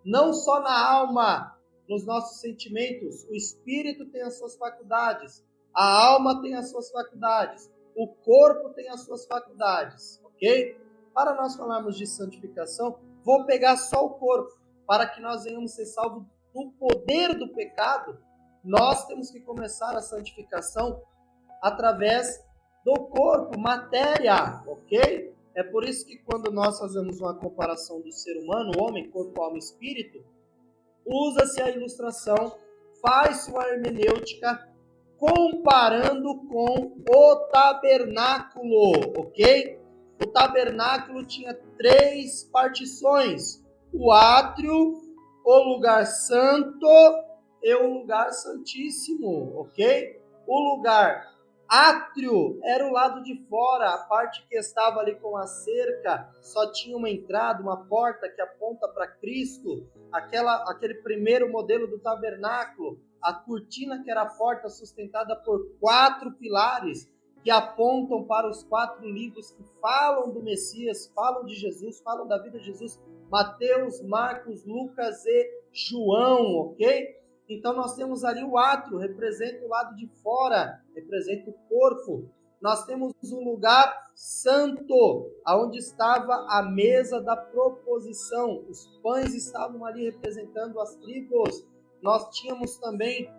não só na alma, nos nossos sentimentos. O espírito tem as suas faculdades, a alma tem as suas faculdades, o corpo tem as suas faculdades, ok? Para nós falarmos de santificação, vou pegar só o corpo, para que nós venhamos ser salvos do poder do pecado. Nós temos que começar a santificação através do corpo, matéria, ok? É por isso que quando nós fazemos uma comparação do ser humano, homem, corpo, alma e espírito, usa-se a ilustração, faz-se uma hermenêutica comparando com o tabernáculo, ok? O tabernáculo tinha 3 partições, o átrio, o lugar santo e o lugar santíssimo, ok? O lugar átrio era o lado de fora, a parte que estava ali com a cerca, só tinha uma entrada, uma porta que aponta para Cristo, aquele primeiro modelo do tabernáculo, a cortina que era a porta sustentada por 4 pilares, que apontam para os 4 livros que falam do Messias, falam de Jesus, falam da vida de Jesus, Mateus, Marcos, Lucas e João, ok? Então nós temos ali o átrio, representa o lado de fora, representa o corpo. Nós temos um lugar santo, onde estava a mesa da proposição. Os pães estavam ali representando as tribos. Nós tínhamos também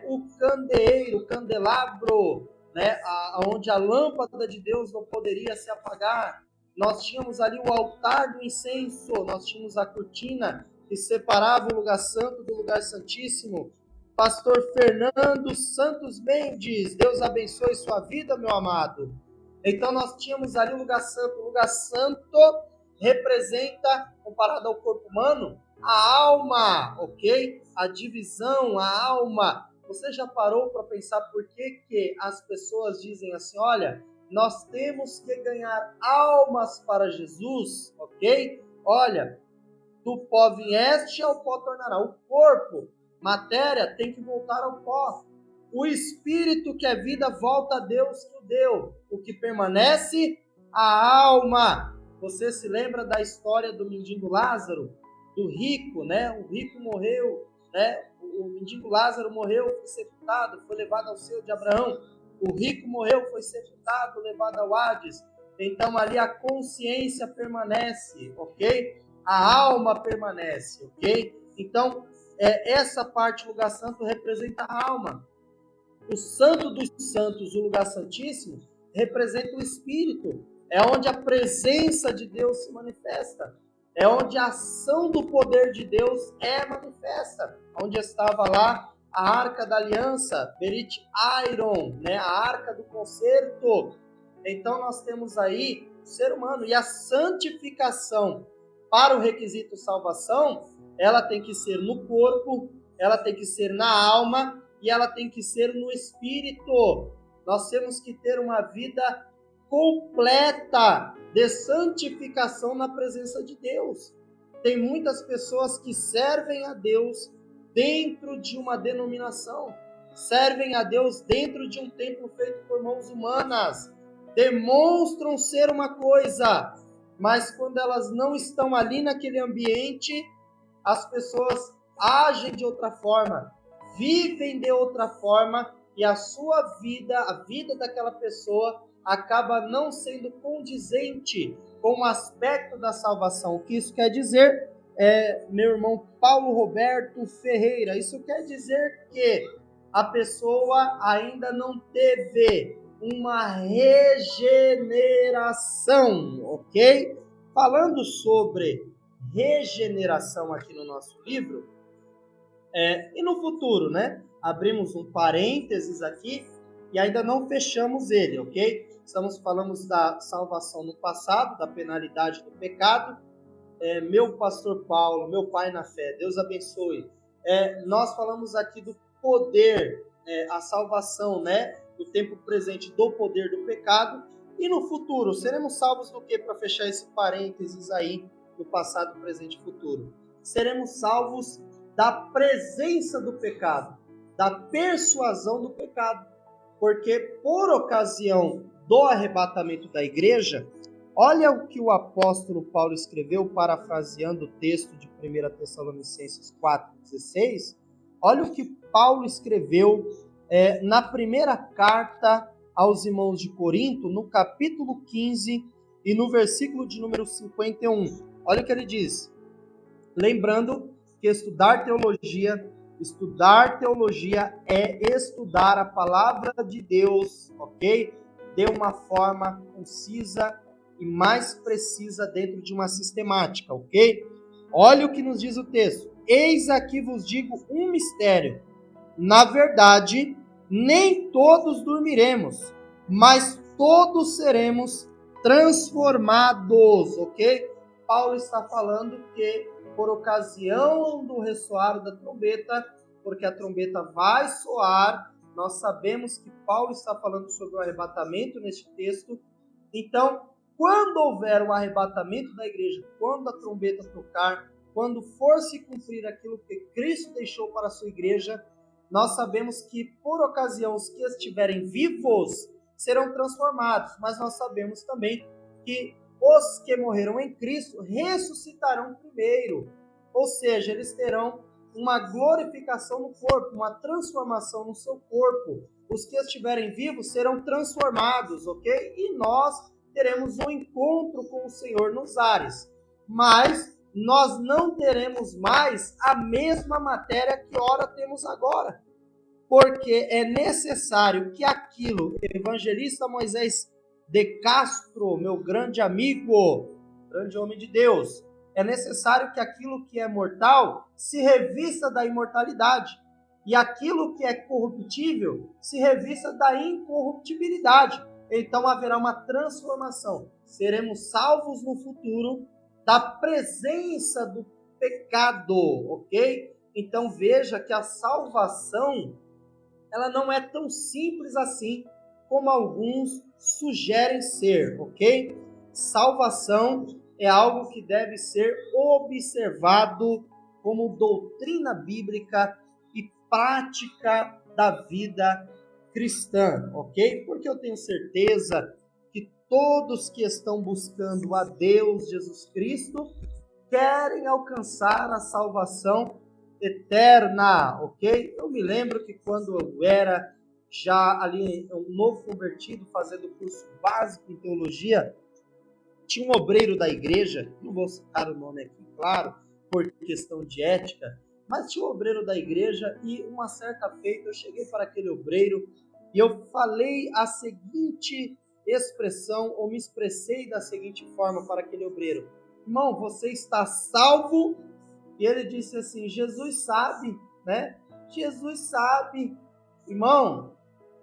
o candeeiro, o candelabro, né, onde a lâmpada de Deus não poderia se apagar. Nós tínhamos ali o altar do incenso, nós tínhamos a cortina que separava o lugar santo do lugar santíssimo. Pastor Fernando Santos Mendes, Deus abençoe sua vida, meu amado. Então nós tínhamos ali o lugar santo. O lugar santo representa, comparado ao corpo humano, a alma, ok? A divisão, a alma. Você já parou para pensar por que as pessoas dizem assim, olha, nós temos que ganhar almas para Jesus, ok? Olha, do pó vieste, ao pó tornará. O corpo, matéria, tem que voltar ao pó. O espírito, que é vida, volta a Deus que o deu. O que permanece? A alma. Você se lembra da história do mendigo Lázaro? Do rico, né? O rico morreu, né? O mendigo Lázaro morreu, foi sepultado, foi levado ao seio de Abraão. O rico morreu, foi sepultado, levado ao Hades. Então ali a consciência permanece, ok? A alma permanece, ok? Então, essa parte do lugar santo representa a alma. O santo dos santos, o lugar santíssimo, representa o espírito. É onde a presença de Deus se manifesta. É onde a ação do poder de Deus é manifesta. Onde estava lá a arca da aliança, Berit Iron, né? A arca do concerto. Então nós temos aí o ser humano. E a santificação para o requisito salvação, ela tem que ser no corpo, ela tem que ser na alma e ela tem que ser no espírito. Nós temos que ter uma vida completa de santificação na presença de Deus. Tem muitas pessoas que servem a Deus dentro de uma denominação, servem a Deus dentro de um templo feito por mãos humanas, demonstram ser uma coisa, mas quando elas não estão ali naquele ambiente, as pessoas agem de outra forma, vivem de outra forma, e a sua vida, a vida daquela pessoa, acaba não sendo condizente com o aspecto da salvação. O que isso quer dizer, meu irmão Paulo Roberto Ferreira? Isso quer dizer que a pessoa ainda não teve uma regeneração, ok? Falando sobre regeneração aqui no nosso livro, e no futuro, né? Abrimos um parênteses aqui e ainda não fechamos ele, ok? Falamos da salvação no passado, da penalidade do pecado. Meu pastor Paulo, meu pai na fé, Deus abençoe. Nós falamos aqui do poder, a salvação, né? Do tempo presente do poder do pecado. E no futuro, seremos salvos do que? Para fechar esse parênteses aí, do passado, presente e futuro. Seremos salvos da presença do pecado, da persuasão do pecado. Porque por ocasião do arrebatamento da igreja, olha o que o apóstolo Paulo escreveu, parafraseando o texto de 1 Tessalonicenses 4,16. Olha o que Paulo escreveu na primeira carta aos irmãos de Corinto, no capítulo 15 e no versículo de número 51. Olha o que ele diz. Lembrando que estudar teologia é estudar a palavra de Deus, ok? De uma forma concisa e mais precisa dentro de uma sistemática, ok? Olha o que nos diz o texto. Eis aqui vos digo um mistério. Na verdade, nem todos dormiremos, mas todos seremos transformados, ok? Paulo está falando que por ocasião do ressoar da trombeta, porque a trombeta vai soar, nós sabemos que Paulo está falando sobre o arrebatamento neste texto. Então, quando houver o arrebatamento da igreja, quando a trombeta tocar, quando for se cumprir aquilo que Cristo deixou para a sua igreja, nós sabemos que por ocasião os que estiverem vivos serão transformados, mas nós sabemos também que os que morreram em Cristo ressuscitarão primeiro, ou seja, eles terão uma glorificação no corpo, uma transformação no seu corpo. Os que estiverem vivos serão transformados, ok? E nós teremos um encontro com o Senhor nos ares, mas nós não teremos mais a mesma matéria que ora temos agora, porque é necessário que aquilo, evangelista Moisés de Castro, meu grande amigo, grande homem de Deus, é necessário que aquilo que é mortal se revista da imortalidade, e aquilo que é corruptível se revista da incorruptibilidade. então haverá uma transformação. Seremos salvos no futuro da presença do pecado, ok? Então veja que a salvação, ela não é tão simples assim como alguns sugerem ser, ok? Salvação é algo que deve ser observado como doutrina bíblica e prática da vida cristã, ok? Porque eu tenho certeza que todos que estão buscando a Deus, Jesus Cristo, querem alcançar a salvação eterna, ok? Eu me lembro que quando eu era já ali um novo convertido, fazendo curso básico em teologia, tinha um obreiro da igreja, não vou citar o nome aqui, claro, por questão de ética, mas tinha um obreiro da igreja e uma certa feita eu cheguei para aquele obreiro e eu falei a seguinte expressão, ou me expressei da seguinte forma para aquele obreiro: irmão, você está salvo? E ele disse assim: Jesus sabe, né? Jesus sabe. Irmão,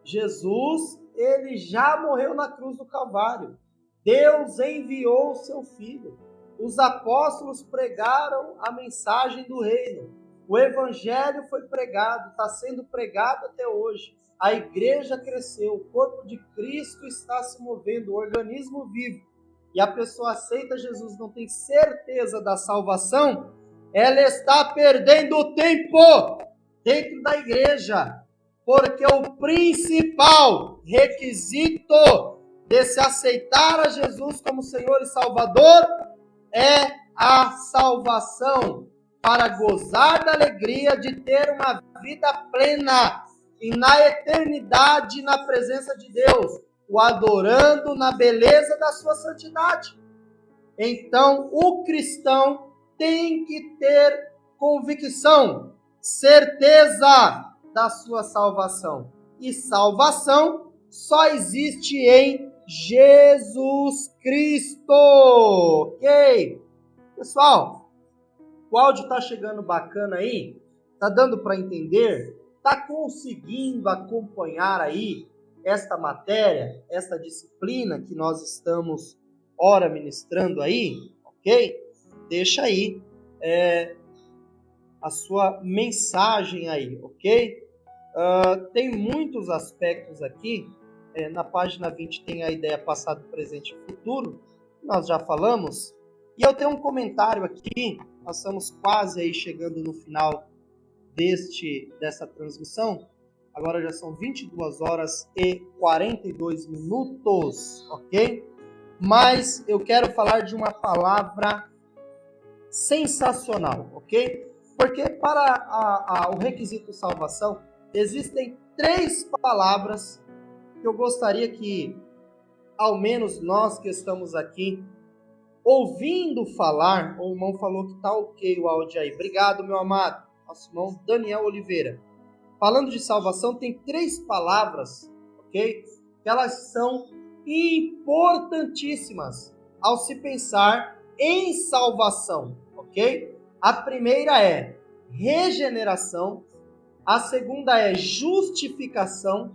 Jesus, ele já morreu na cruz do Calvário. Deus enviou o seu Filho. Os apóstolos pregaram a mensagem do reino. O evangelho foi pregado, está sendo pregado até hoje. A igreja cresceu, o corpo de Cristo está se movendo, o organismo vivo. E a pessoa aceita Jesus, não tem certeza da salvação, ela está perdendo tempo dentro da igreja. Porque o principal requisito de se aceitar a Jesus como Senhor e Salvador é a salvação, para gozar da alegria de ter uma vida plena e na eternidade na presença de Deus, o adorando na beleza da sua santidade. Então, o cristão tem que ter convicção, certeza da sua salvação. E salvação só existe em Jesus Cristo. Ok? Pessoal, o áudio está chegando bacana aí? Tá dando para entender? Tá conseguindo acompanhar aí esta matéria, esta disciplina que nós estamos ora ministrando aí? Ok? Deixa aí a sua mensagem aí, ok? Tem muitos aspectos aqui. Na página 20 tem a ideia passado, presente e futuro. Nós já falamos. E eu tenho um comentário aqui. Nós estamos quase aí chegando no final dessa transmissão. Agora já são 22 horas e 42 minutos, ok? Mas eu quero falar de uma palavra sensacional, ok? Porque para o requisito salvação, existem 3 palavras que eu gostaria que, ao menos nós que estamos aqui, ouvindo falar, o irmão falou que tá ok o áudio aí. Obrigado, meu amado. Nosso irmão Daniel Oliveira. Falando de salvação, tem 3 palavras, ok? Que elas são importantíssimas ao se pensar em salvação, ok? A primeira é regeneração, a segunda é justificação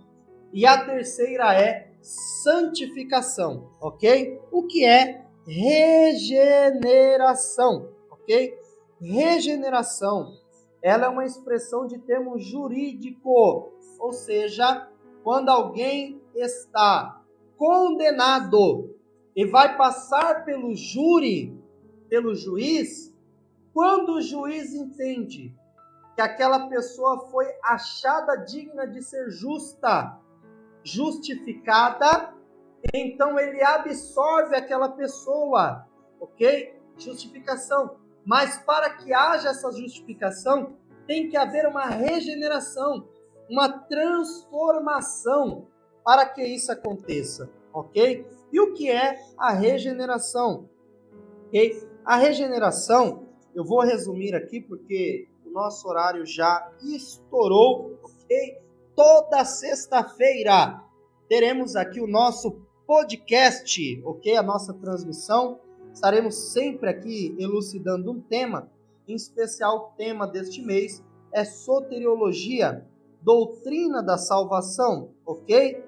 e a terceira é santificação, ok? O que é regeneração, ok? Regeneração, ela é uma expressão de termo jurídico, ou seja, quando alguém está condenado e vai passar pelo júri, pelo juiz, quando o juiz entende que aquela pessoa foi achada digna de ser justificada, então ele absorve aquela pessoa, ok? Justificação. Mas para que haja essa justificação, tem que haver uma regeneração, uma transformação para que isso aconteça, ok? E o que é a regeneração? Okay? A regeneração, eu vou resumir aqui porque o nosso horário já estourou, ok? Toda sexta-feira teremos aqui o nosso podcast, ok? A nossa transmissão. Estaremos sempre aqui elucidando um tema, em especial o tema deste mês é soteriologia, doutrina da salvação, ok?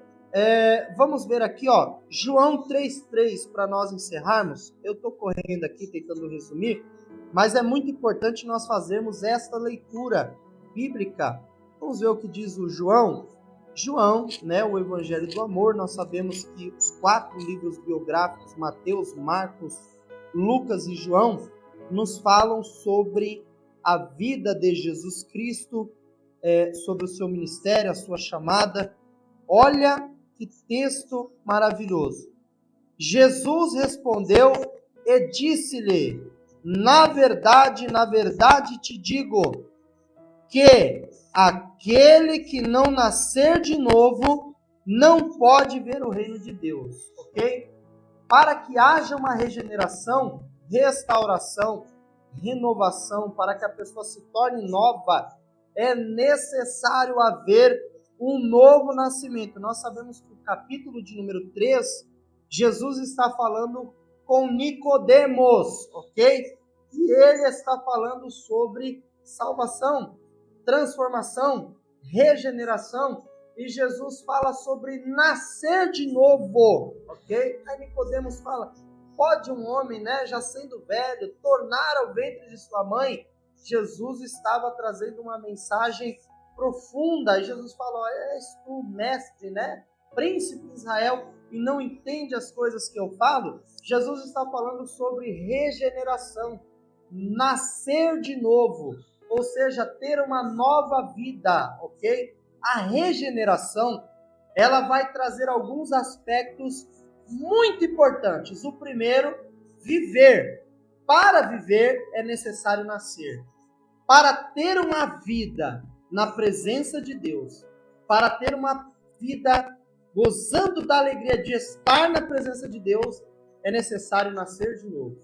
Vamos ver aqui, ó, João 3,3, para nós encerrarmos. Eu estou correndo aqui, tentando resumir, mas é muito importante nós fazermos esta leitura bíblica. Vamos ver o que diz o João. João, né, o Evangelho do Amor, nós sabemos que os 4 livros biográficos, Mateus, Marcos, Lucas e João, nos falam sobre a vida de Jesus Cristo, sobre o seu ministério, a sua chamada. Olha que texto maravilhoso. Jesus respondeu e disse-lhe: na verdade te digo, que aquele que não nascer de novo não pode ver o reino de Deus, ok? Para que haja uma regeneração, restauração, renovação, para que a pessoa se torne nova, é necessário haver um novo nascimento. Nós sabemos que o capítulo de número 3, Jesus está falando com Nicodemos, ok? E ele está falando sobre salvação, transformação, regeneração, e Jesus fala sobre nascer de novo, ok? Aí Nicodemos fala, pode um homem, né, já sendo velho, tornar ao ventre de sua mãe? Jesus estava trazendo uma mensagem profunda, e Jesus falou, és tu, mestre, né, príncipe de Israel, e não entende as coisas que eu falo? Jesus está falando sobre regeneração, nascer de novo, ou seja, ter uma nova vida, ok? A regeneração, ela vai trazer alguns aspectos muito importantes. O primeiro, viver. Para viver é necessário nascer. Para ter uma vida na presença de Deus, para ter uma vida gozando da alegria de estar na presença de Deus, é necessário nascer de novo.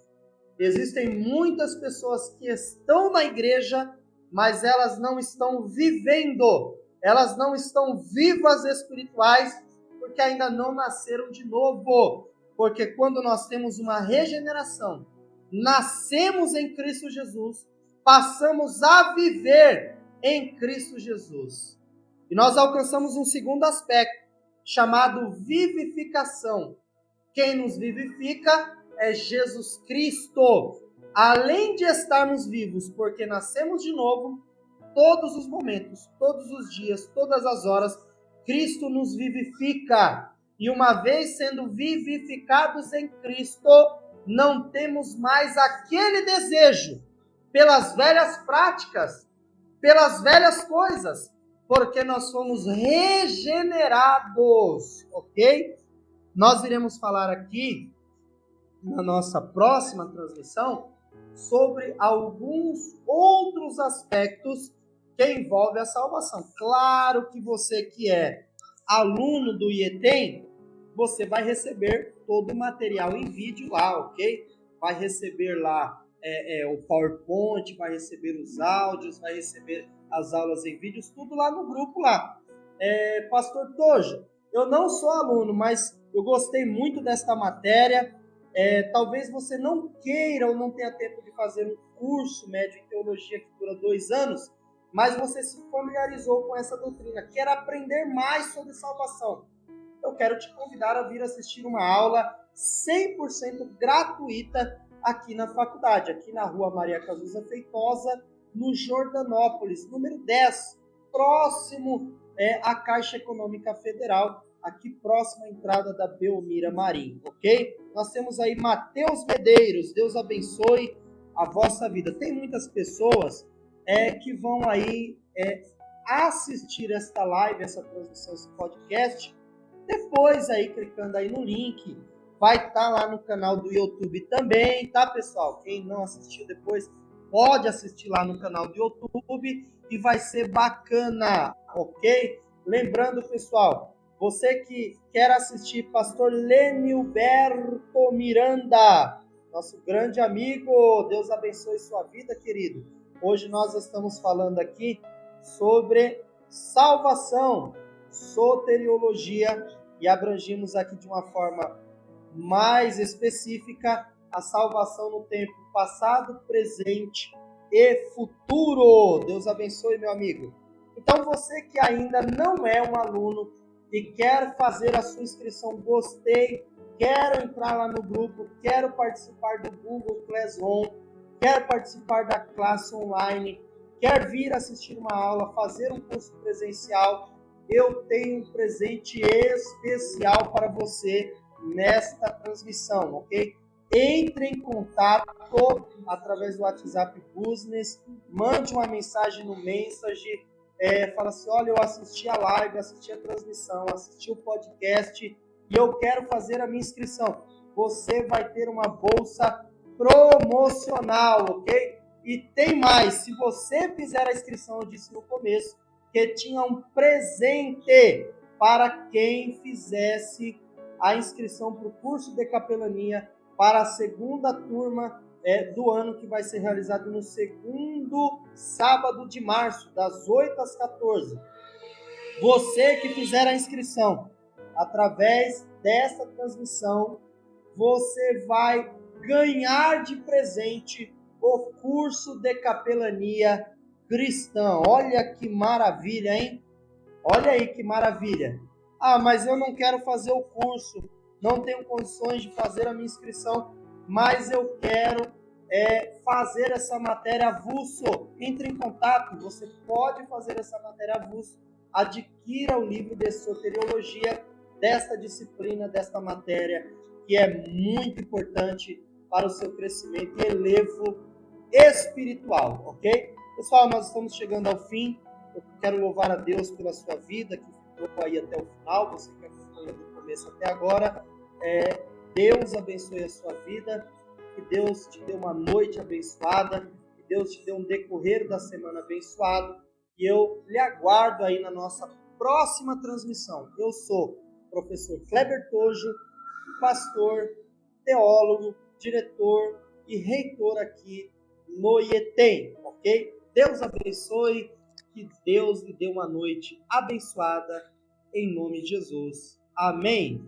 Existem muitas pessoas que estão na igreja, mas elas não estão vivendo, elas não estão vivas espirituais, porque ainda não nasceram de novo. Porque quando nós temos uma regeneração, nascemos em Cristo Jesus, passamos a viver em Cristo Jesus. E nós alcançamos um segundo aspecto, chamado vivificação. Quem nos vivifica é Jesus Cristo. Além de estarmos vivos, porque nascemos de novo, todos os momentos, todos os dias, todas as horas, Cristo nos vivifica. E uma vez sendo vivificados em Cristo, não temos mais aquele desejo pelas velhas práticas, pelas velhas coisas, porque nós fomos regenerados, ok? Nós iremos falar aqui, na nossa próxima transmissão, sobre alguns outros aspectos que envolvem a salvação. Claro que você que é aluno do IETEM, você vai receber todo o material em vídeo lá, ok? Vai receber lá o PowerPoint, vai receber os áudios, vai receber as aulas em vídeos, tudo lá no grupo lá. Pastor Tojo, eu não sou aluno, mas eu gostei muito desta matéria. Talvez você não queira ou não tenha tempo de fazer um curso médio em teologia que dura 2 anos, mas você se familiarizou com essa doutrina, quer aprender mais sobre salvação. Eu quero te convidar a vir assistir uma aula 100% gratuita aqui na faculdade, aqui na Rua Maria Cazuza Feitosa, no Jordanópolis, número 10, próximo à Caixa Econômica Federal, aqui próximo à entrada da Belmira Marim, ok? Nós temos aí Mateus Medeiros, Deus abençoe a vossa vida. Tem muitas pessoas que vão aí assistir esta live, essa transmissão, esse podcast, depois aí clicando aí no link, vai estar lá no canal do YouTube também, tá, pessoal? Quem não assistiu depois, pode assistir lá no canal do YouTube e vai ser bacana, ok? Lembrando, pessoal, você que quer assistir Pastor Lenilberto Miranda, nosso grande amigo, Deus abençoe sua vida, querido. Hoje nós estamos falando aqui sobre salvação, soteriologia, e abrangimos aqui de uma forma mais específica a salvação no tempo passado, presente e futuro. Deus abençoe, meu amigo. Então você que ainda não é um aluno, e quer fazer a sua inscrição, gostei, quero entrar lá no grupo, quero participar do Google Classroom, quero participar da classe online, quer vir assistir uma aula, fazer um curso presencial, eu tenho um presente especial para você nesta transmissão, ok? Entre em contato através do WhatsApp Business, mande uma mensagem no Message, fala assim, olha, eu assisti a live, assisti a transmissão, assisti o podcast e eu quero fazer a minha inscrição. Você vai ter uma bolsa promocional, ok? E tem mais, se você fizer a inscrição, eu disse no começo, que tinha um presente para quem fizesse a inscrição para o curso de capelania para a segunda turma do ano, que vai ser realizado no segundo sábado de março, das 8 às 14. Você que fizer a inscrição através desta transmissão, você vai ganhar de presente o curso de capelania cristã. Olha que maravilha, hein? Olha aí que maravilha. Ah, mas eu não quero fazer o curso, não tenho condições de fazer a minha inscrição, mas eu quero fazer essa matéria avulso. Entre em contato, você pode fazer essa matéria avulso. Adquira o livro de soteriologia desta disciplina, desta matéria, que é muito importante para o seu crescimento e elevo espiritual, ok? Pessoal, nós estamos chegando ao fim. Eu quero louvar a Deus pela sua vida, que ficou aí até o final, você que acompanhou do começo até agora. Deus abençoe a sua vida, que Deus te dê uma noite abençoada, que Deus te dê um decorrer da semana abençoado, e eu lhe aguardo aí na nossa próxima transmissão. Eu sou o professor Kleber Tojo, pastor, teólogo, diretor e reitor aqui no IETEM, ok? Deus abençoe, que Deus lhe dê uma noite abençoada, em nome de Jesus. Amém.